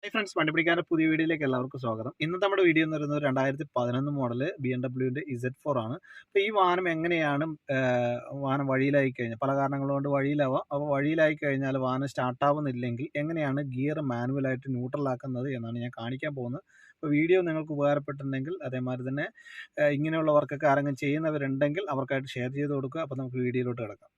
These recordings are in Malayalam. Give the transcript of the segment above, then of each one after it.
ഹായ് ഫ്രണ്ട്സ്, വണ്ടിപ്പിടിക്കാൻ്റെ പുതിയ വീഡിയോയിലേക്ക് എല്ലാവർക്കും സ്വാഗതം. ഇന്നത്തെ നമ്മുടെ വീഡിയോ എന്ന് പറയുന്നത് 2011 മോഡൽ BMW Z4 ആണ്. അപ്പോൾ ഈ വാഹനം എങ്ങനെയാണ് വാഹനം വഴിയിലായി കഴിഞ്ഞാൽ പല കാരണങ്ങൾ കൊണ്ട് വഴിയിലാവാം. അപ്പോൾ വഴിയിലായി കഴിഞ്ഞാൽ വാഹനം സ്റ്റാർട്ടാവുന്നില്ലെങ്കിൽ എങ്ങനെയാണ് ഗിയർ മാനുവലായിട്ട് ന്യൂട്രലാക്കുന്നത് എന്നാണ് ഞാൻ കാണിക്കാൻ പോകുന്നത്. അപ്പോൾ വീഡിയോ നിങ്ങൾക്ക് ഉപകാരപ്പെട്ടിട്ടുണ്ടെങ്കിൽ അതേമാതിരി തന്നെ ഇങ്ങനെയുള്ള വർക്കൊക്കെ ആരെങ്കിലും ചെയ്യുന്നവരുണ്ടെങ്കിൽ അവർക്കായിട്ട് ഷെയർ ചെയ്ത് കൊടുക്കുക. അപ്പോൾ നമുക്ക് വീഡിയോയിലോട്ട് കിടക്കാം.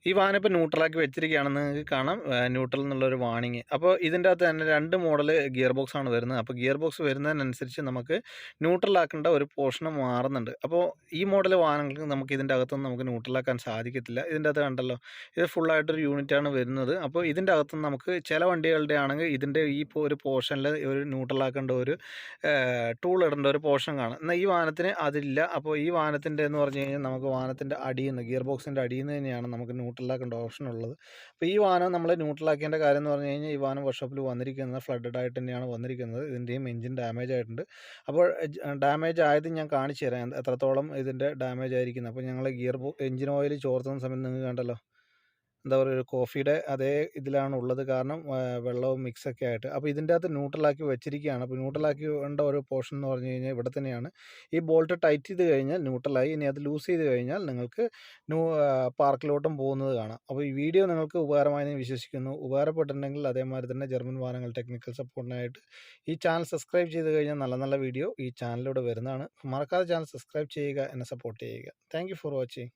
ഈ വാഹനം ഇപ്പോൾ ന്യൂട്രലാക്കി വെച്ചിരിക്കുകയാണെന്ന് നിങ്ങൾക്ക് കാണാം. ന്യൂട്രൽ എന്നുള്ളൊരു വാണിങ്. അപ്പോൾ ഇതിൻ്റെ അകത്ത് തന്നെ 2 മോഡൽ ഗിയർ ബോക്സ് ആണ് വരുന്നത്. അപ്പോൾ ഗിയർ ബോക്സ് വരുന്നതിനനുസരിച്ച് നമുക്ക് ന്യൂട്രലാക്കേണ്ട ഒരു പോർഷൻ മാറുന്നുണ്ട്. അപ്പോൾ ഈ മോഡൽ വാഹനങ്ങൾക്ക് നമുക്ക് ഇതിൻ്റെ അകത്തുനിന്ന് നമുക്ക് ന്യൂട്രലാക്കാൻ സാധിക്കത്തില്ല. ഇതിൻ്റെ അകത്ത് കണ്ടല്ലോ, ഇത് ഫുള്ളായിട്ടൊരു യൂണിറ്റാണ് വരുന്നത്. അപ്പോൾ ഇതിൻ്റെ അകത്തുനിന്ന് നമുക്ക് ചില വണ്ടികളുടെ ആണെങ്കിൽ ഇതിൻ്റെ ഈ ഒരു പോർഷനിൽ ഒരു ന്യൂട്രലാക്കേണ്ട ഒരു ടൂൾ ഇടേണ്ട ഒരു പോർഷൻ കാണും. എന്നാൽ ഈ വാഹനത്തിന് അതില്ല. അപ്പോൾ ഈ വാഹനത്തിൻ്റെ എന്ന് പറഞ്ഞു കഴിഞ്ഞാൽ നമുക്ക് വാഹനത്തിൻ്റെ അടിയിൽ നിന്ന് ഗിയർ ബോക്സിൻ്റെ അടിയിൽ നിന്ന് തന്നെയാണ് നമുക്ക് ന്യൂട്രലാക്കേണ്ട ഓപ്ഷൻ ഉള്ളത്. അപ്പോൾ ഈ വാഹനം നമ്മൾ ന്യൂട്രലാക്കേണ്ട കാര്യം എന്ന് പറഞ്ഞു കഴിഞ്ഞാൽ ഈ വാഹനം വർക്ക്ഷോപ്പിൽ വന്നിരിക്കുന്നത് ഫ്ലഡഡ് ആയിട്ട് തന്നെയാണ് വന്നിരിക്കുന്നത്. ഇതിൻ്റെയും എഞ്ചിൻ ഡാമേജ് ആയിട്ടുണ്ട്. അപ്പോൾ ഡാമേജ് ആയത് ഞാൻ കാണിച്ചു തരാം എത്രത്തോളം ഇതിൻ്റെ ഡാമേജ് ആയിരിക്കുന്നത്. അപ്പോൾ ഞങ്ങൾ എഞ്ചിൻ ഓയിൽ ചോർത്തുന്ന സമയത്ത് നിങ്ങൾക്ക് കണ്ടല്ലോ, എന്താ പറയുക, ഒരു കോഫിയുടെ അതേ ഇതിലാണ് ഉള്ളത്. കാരണം വെള്ളവും മിക്സൊക്കെ ആയിട്ട്. അപ്പോൾ ഇതിൻ്റെ അകത്ത് ന്യൂട്രലാക്കി വെച്ചിരിക്കുകയാണ്. അപ്പോൾ ന്യൂട്രലാക്കി വേണ്ട ഒരു പോർഷൻ എന്ന് പറഞ്ഞു കഴിഞ്ഞാൽ ഇവിടെ തന്നെയാണ്. ഈ ബോൾട്ട് ടൈറ്റ് ചെയ്ത് കഴിഞ്ഞാൽ ന്യൂട്രലായി. ഇനി അത് ലൂസ് ചെയ്ത് കഴിഞ്ഞാൽ നിങ്ങൾക്ക് പാർക്കിലോട്ടും പോകുന്നത് കാണാം. അപ്പോൾ ഈ വീഡിയോ നിങ്ങൾക്ക് ഉപകാരമായി വിശ്വസിക്കുന്നു. ഉപകാരപ്പെട്ടിട്ടുണ്ടെങ്കിൽ അതേമാതിരി തന്നെ ജർമ്മൻ വാഹനങ്ങൾ ടെക്നിക്കൽ സപ്പോർട്ടിനായിട്ട് ഈ ചാനൽ സബ്സ്ക്രൈബ് ചെയ്ത് കഴിഞ്ഞാൽ നല്ല നല്ല വീഡിയോ ഈ ചാനലിലൂടെ വരുന്നതാണ്. മറക്കാതെ ചാനൽ സബ്സ്ക്രൈബ് ചെയ്യുക, എന്നെ സപ്പോർട്ട് ചെയ്യുക. Thank you for watching.